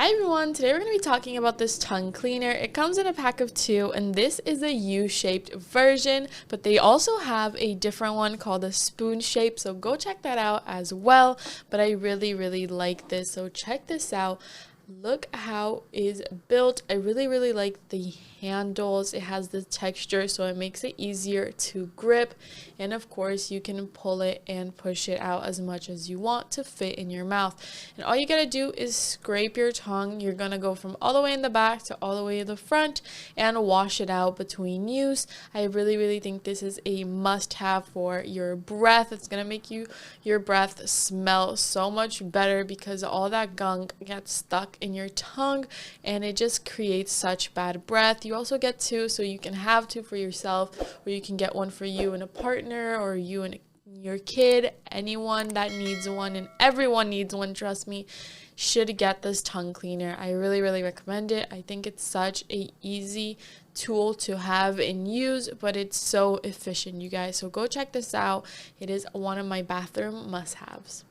Hi everyone, today we're going to be talking about this tongue cleaner. It comes in a pack of 2 and this is a U-shaped version, but they also have a different one called a spoon shape, so go check that out as well. But I really like this, so check this out. Look how it's built. I really like the handles. It has the texture, so it makes it easier to grip, and of course you can pull it and push it out as much as you want to fit in your mouth. And all you gotta do is scrape your tongue. You're gonna go from all the way in the back to all the way in the front and wash it out between use. I really think this is a must-have for your breath. It's gonna make your breath smell so much better because all that gunk gets stuck in your tongue and it just creates such bad breath. You also get 2, so you can have 2 for yourself, or you can get one for you and a partner, or you and your kid. Anyone that needs one, and everyone needs one, trust me, should get this tongue cleaner. I really recommend it. I think it's such a easy tool to have and use, but it's so efficient, you guys. So go check this out. It is one of my bathroom must-haves.